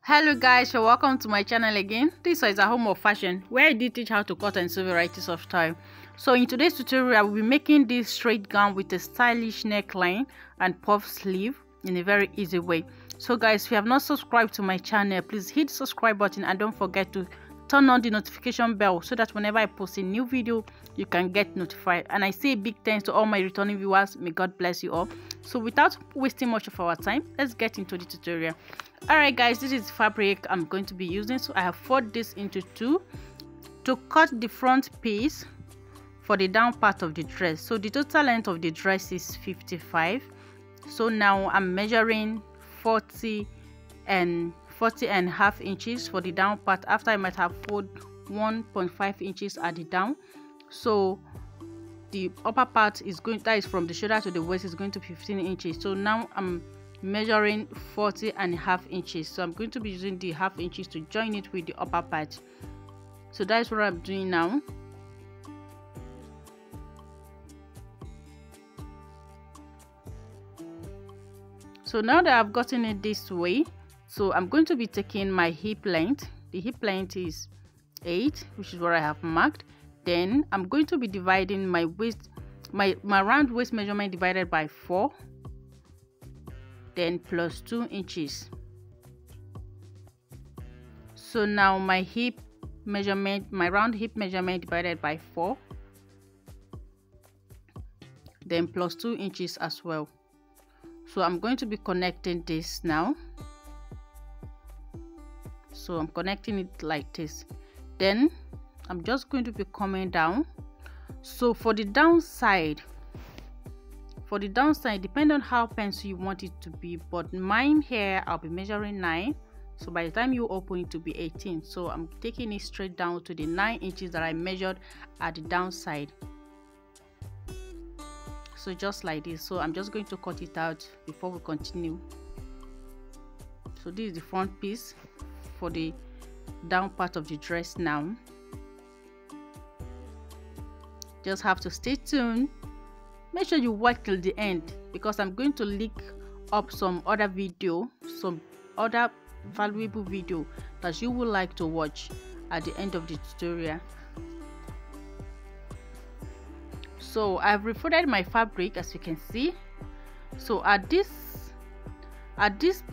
Hello guys, you're welcome to my channel again. This is a home of fashion where I do teach how to cut and sew varieties of style. So in today's tutorial, I will be making this straight gown with a stylish neckline and puff sleeve in a very easy way. So guys, if you have not subscribed to my channel, please hit the subscribe button and don't forget to turn on the notification bell so that whenever I post a new video, you can get notified. And I say a big thanks to all my returning viewers. May God bless you all. So without wasting much of our time, let's get into the tutorial. Alright guys, this is fabric I'm going to be using. So I have folded this into two to cut the front piece for the down part of the dress. So the total length of the dress is 55. So now I'm measuring 40 and a half inches for the down part, after I might have folded 1.5 inches at the down. So the upper part is going, that is from the shoulder to the waist, is going to be 15 inches. So now I'm measuring 40 and a half inches. So I'm going to be using the half inches to join it with the upper part. So that is what I'm doing now. So now that I've gotten it this way, so I'm going to be taking my hip length. The hip length is 8, which is what I have marked. Then I'm going to be dividing my waist, my round waist measurement divided by 4, then plus 2 inches. So now my hip measurement, my round hip measurement divided by 4, then plus 2 inches as well. So I'm going to be connecting this now. So I'm connecting it like this. Then I'm just going to be coming down. So for the downside, depending on how pencil you want it to be, but mine here I'll be measuring 9. So by the time you open it to be 18. So I'm taking it straight down to the 9 inches that I measured at the downside. So just like this. So I'm just going to cut it out before we continue. So this is the front piece for the down part of the dress now. Just have to stay tuned. Make sure you watch till the end, because I'm going to link up some other video, some other valuable video that you would like to watch at the end of the tutorial. So I've refolded my fabric, as you can see. So at this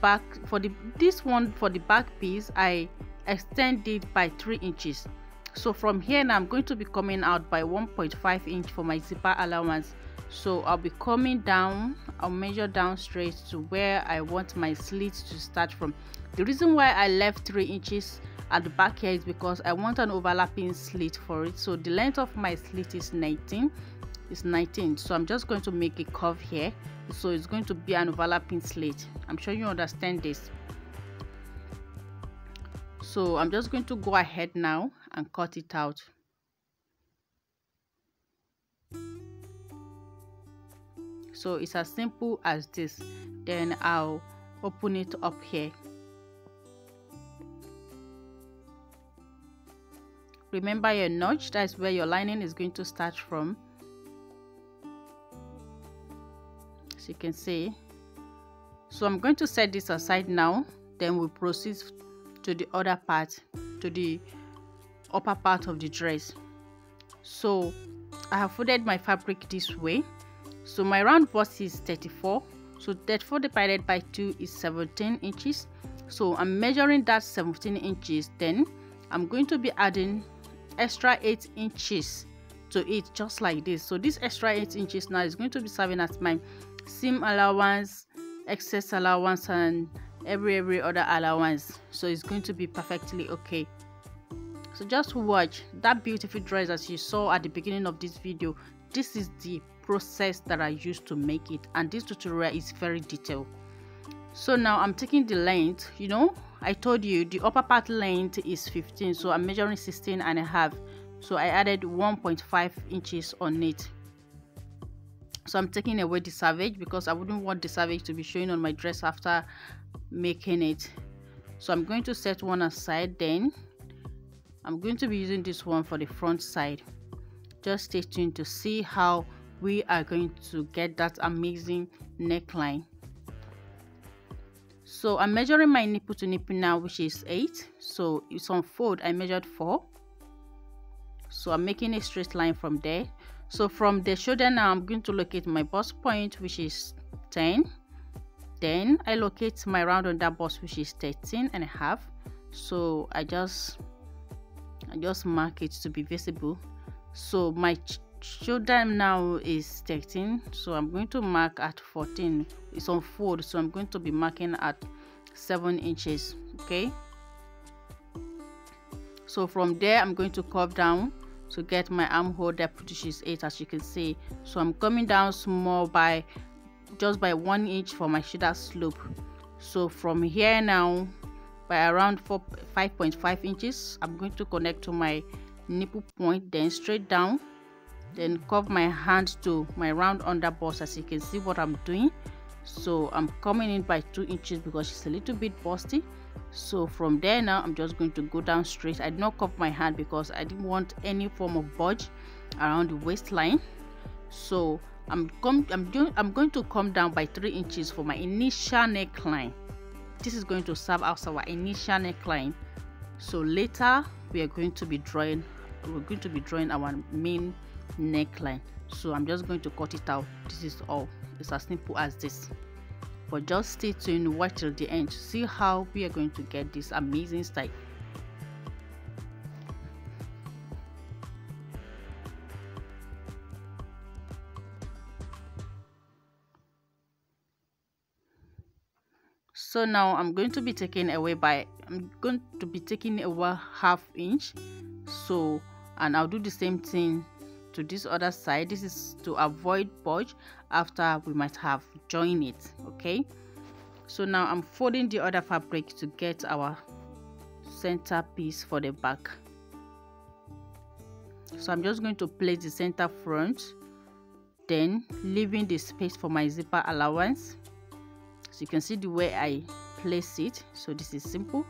back, for this one, for the back piece, I extend it by 3 inches. So from here now I'm going to be coming out by 1.5 inch for my zipper allowance. So I'll be coming down, I'll measure down straight to where I want my slit to start from. The reason why I left 3 inches at the back here is because I want an overlapping slit for it. So the length of my slit is 19. So I'm just going to make a curve here, so it's going to be an overlapping slit. I'm sure you understand this. So I'm just going to go ahead now and cut it out. So it's as simple as this. Then I'll open it up here. Remember your notch, that's where your lining is going to start from. As you can see. So I'm going to set this aside now. Then we'll proceed to the other part, to the upper part of the dress. So I have folded my fabric this way. So my round bust is 34. So 34 divided by 2 is 17 inches. So I'm measuring that 17 inches. Then I'm going to be adding extra 8 inches to it, just like this. So this extra 8 inches now is going to be serving as my seam allowance, excess allowance, and every other allowance. So it's going to be perfectly okay. So just watch that beautiful dress as you saw at the beginning of this video. This is the process that I used to make it, and this tutorial is very detailed. So now I'm taking the length. You know, I told you the upper part length is 15, so I'm measuring 16 and a half. So I added 1.5 inches on it. So I'm taking away the servage because I wouldn't want the servage to be showing on my dress after making it. So I'm going to set one aside. Then I'm going to be using this one for the front side. Just stay tuned to see how we are going to get that amazing neckline. So I'm measuring my nipple to nipple now, which is 8. So it's on fold, I measured 4. So I'm making a straight line from there. So from the shoulder now, I'm going to locate my bust point, which is 10. Then I locate my round on that bust, which is 13.5. So I just mark it to be visible. So my shoulder now is 13, so I'm going to mark at 14. It's on fold, so I'm going to be marking at 7 inches. Okay, so from there I'm going to curve down to get my armhole depth, which is 8, as you can see. So I'm coming down small by just by 1 inch for my shoulder slope. So from here now, by around 5.5 inches, I'm going to connect to my nipple point, then straight down, then curve my hand to my round under bust, as you can see what I'm doing. So I'm coming in by 2 inches because it's a little bit busty. So from there now, I'm just going to go down straight. I did not curve my hand because I didn't want any form of budge around the waistline. So I'm going to come down by 3 inches for my initial neckline. This is going to serve as our initial neckline. So later we are going to be drawing our main neckline. So I'm just going to cut it out. This is all. It's as simple as this. But just stay tuned, watch till the end to see how we are going to get this amazing style. So now I'm going to be taking away half inch. So, and I'll do the same thing to this other side. This is to avoid budge after we might have joined it. Okay, so now I'm folding the other fabric to get our center piece for the back. So I'm just going to place the center front, then leaving the space for my zipper allowance. So you can see the way I place it. So this is simple.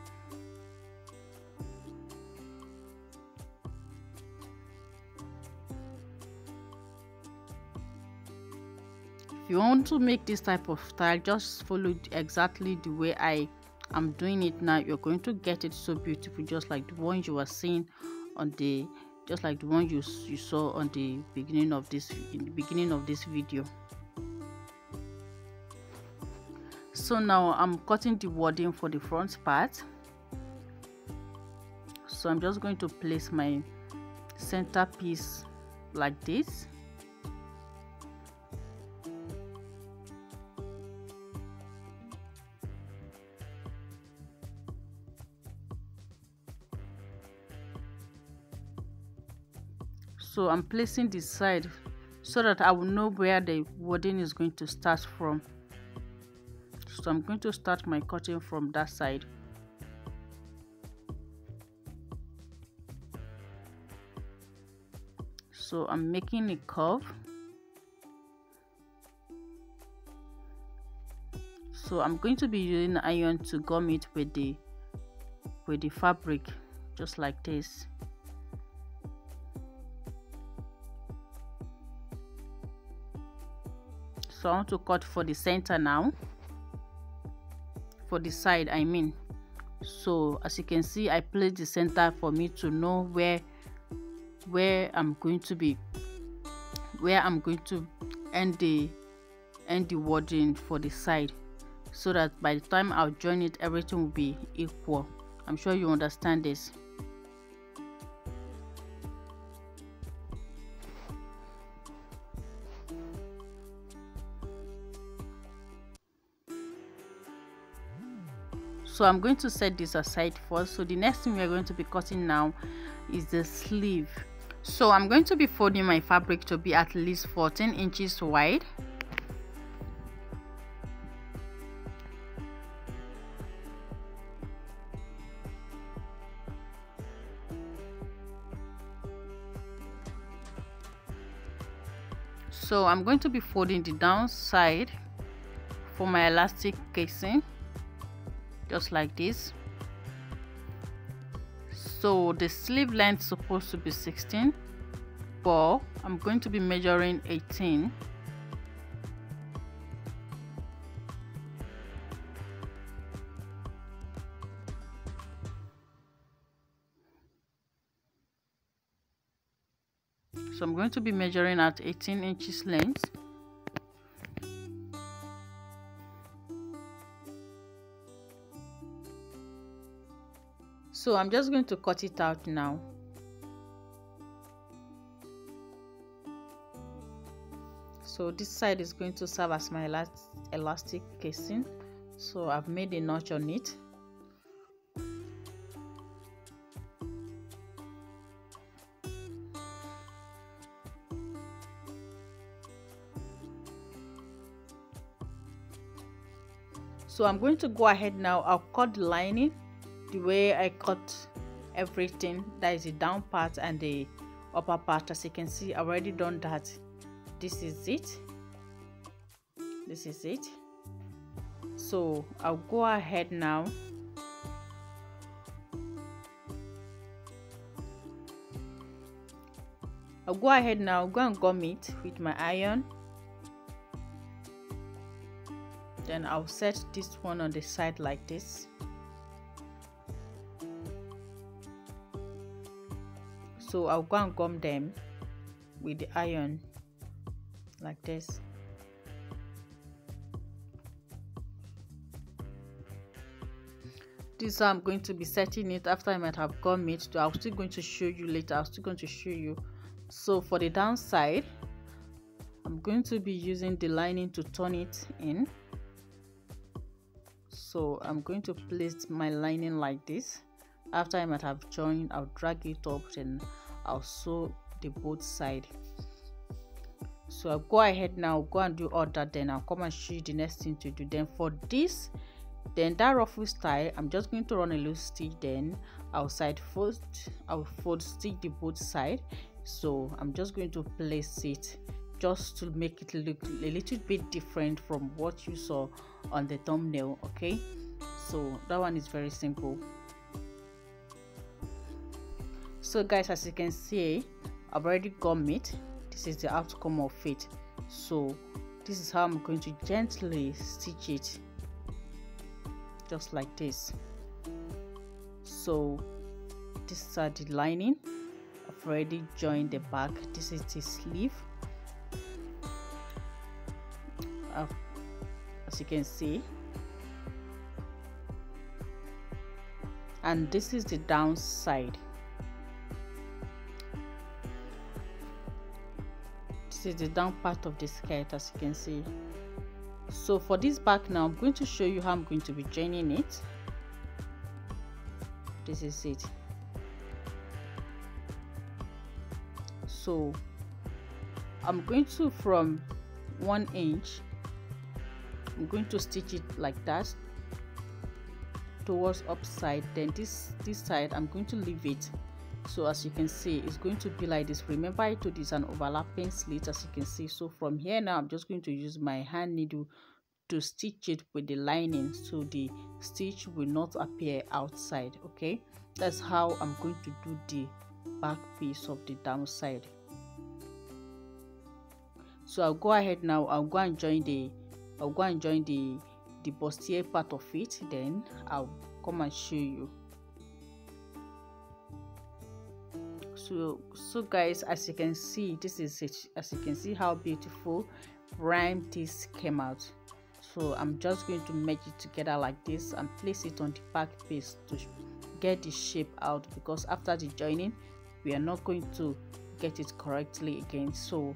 If you want to make this type of style, just follow exactly the way I am doing it now. You're going to get it so beautiful, just like the one you were seeing on the you saw on the beginning of this video. So now I'm cutting the wording for the front part. So I'm just going to place my center piece like this. So I'm placing this side so that I will know where the wording is going to start from. So I'm going to start my cutting from that side. So I'm making a curve. So I'm going to be using iron to gum it with the fabric, just like this. So I want to cut for the center now, for the side I mean. So as you can see, I placed the center for me to know where I'm going to end the wording for the side, so that by the time I'll join it, everything will be equal. I'm sure you understand this. So I'm going to set this aside first. So the next thing we are going to be cutting now is the sleeve. So I'm going to be folding my fabric to be at least 14 inches wide. So I'm going to be folding the downside for my elastic casing, just like this. So the sleeve length is supposed to be 16, but I'm going to be measuring 18. So I'm going to be measuring at 18 inches length. So I'm just going to cut it out now. So this side is going to serve as my elastic casing. So I've made a notch on it. So I'm going to go ahead now. I'll cut the lining the way I cut everything, that is the down part and the upper part. As you can see, I've already done that. This is it. This is it. So I'll go ahead now. Go and gum it with my iron. Then I'll set this one on the side like this. So I'll go and gum them with the iron like this. This is how I'm going to be setting it after I might have gum it. So I'm still going to show you later. I'm still going to show you. So for the downside, I'm going to be using the lining to turn it in. So I'm going to place my lining like this. After I might have joined, I'll drag it up, then I'll sew the both side. So I'll go ahead now, go and do all that, then I'll come and show you the next thing to do. Then for this, then that ruffle style, I'm just going to run a loose stitch, then I'll fold stitch the both side. So I'm just going to place it just to make it look a little bit different from what you saw on the thumbnail. Okay, so that one is very simple. So guys, as you can see, I've already gummed it. This is the outcome of it. So this is how I'm going to gently stitch it, just like this. So this is the lining. I've already joined the back. This is the sleeve. As you can see, and this is the downside. This is the down part of the skirt, as you can see. So for this back now, I'm going to show you how I'm going to be joining it. This is it. So I'm going to, from 1 inch, I'm going to stitch it like that towards upside. Then this side, I'm going to leave it. So as you can see, it's going to be like this. Remember, I told you it's an overlapping slit, as you can see. So from here now, I'm just going to use my hand needle to stitch it with the lining, so the stitch will not appear outside. Okay, that's how I'm going to do the back piece of the downside. So I'll go ahead now. I'll go and join the bustier part of it. Then I'll come and show you. So guys, as you can see, this is it. As you can see how beautiful rhyme this came out. So I'm just going to merge it together like this and place it on the back piece to get the shape out, because after the joining we are not going to get it correctly again. So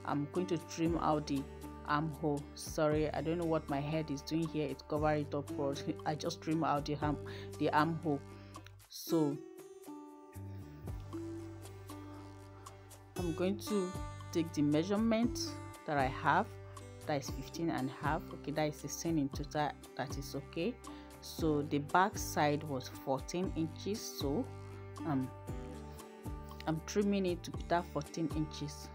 I'm going to trim out the armhole. Sorry, I don't know what my head is doing here. It covered it up, but I just trim out the armhole. So I'm going to take the measurement that I have, that is 15.5. okay, that is 16 in total, that is okay. So the back side was 14 inches, so I'm trimming it to that 14 inches.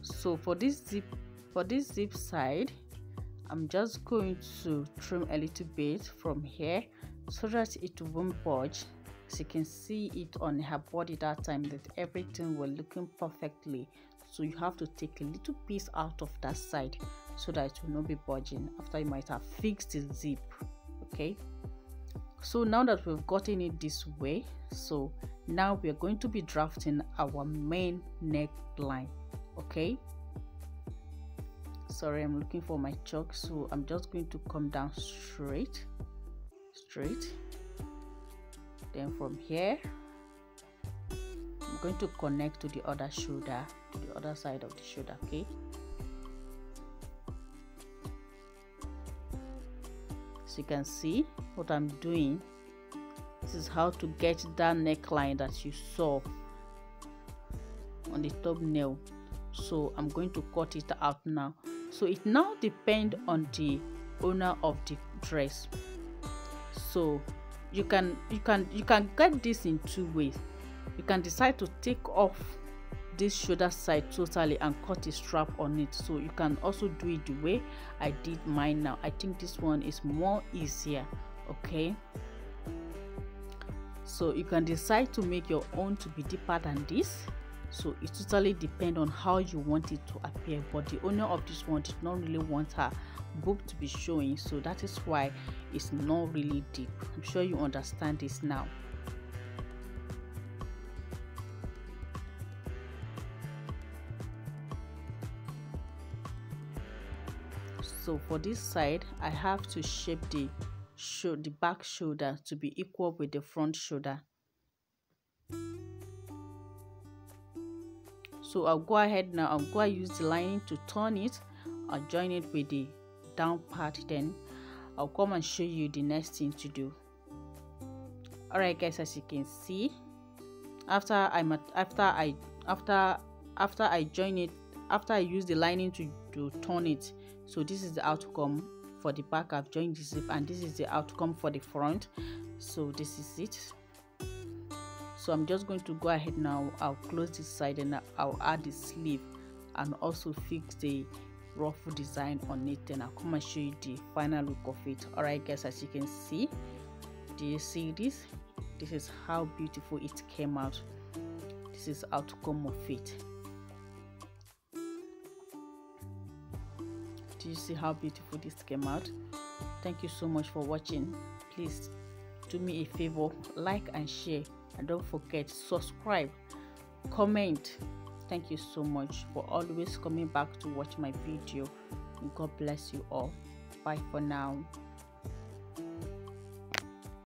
So for this zip side, I'm just going to trim a little bit from here so that it won't budge. As you can see it on her body that time, that everything was looking perfectly. So you have to take a little piece out of that side so that it will not be budging after you might have fixed the zip. Okay, so now that we've gotten it this way, so now we are going to be drafting our main neckline. Okay, sorry, I'm looking for my chalk, so I'm just going to come down straight. Then from here I'm going to connect to the other shoulder, to the other side of the shoulder. Okay, so you can see what I'm doing. This is how to get that neckline that you saw on the thumbnail. So I'm going to cut it out now. So it now depends on the owner of the dress. So you can get this in two ways. You can decide to take off this shoulder side totally and cut a strap on it. So you can also do it the way I did mine now. I think this one is more easier. Okay, so you can decide to make your own to be deeper than this. So it totally depends on how you want it to appear, but the owner of this one did not really want her boob to be showing, so that is why it's not really deep. I'm sure you understand this now. So for this side, I have to shape the back shoulder to be equal with the front shoulder. So I'll go ahead now, I'm going to use the lining to turn it. I'll join it with the down part, then I'll come and show you the next thing to do. Alright guys, as you can see, after I join it, after I use the lining to turn it, so this is the outcome for the back. I've joined the zip, and this is the outcome for the front. So this is it. So I'm just going to go ahead now. I'll close this side and I'll add the sleeve and also fix the ruffle design on it. Then I'll come and show you the final look of it. Alright guys, as you can see, do you see this? This is how beautiful it came out. This is outcome of it. Do you see how beautiful this came out? Thank you so much for watching. Please do me a favor, like and share, and don't forget subscribe, comment. Thank you so much for always coming back to watch my video. God bless you all. Bye for now.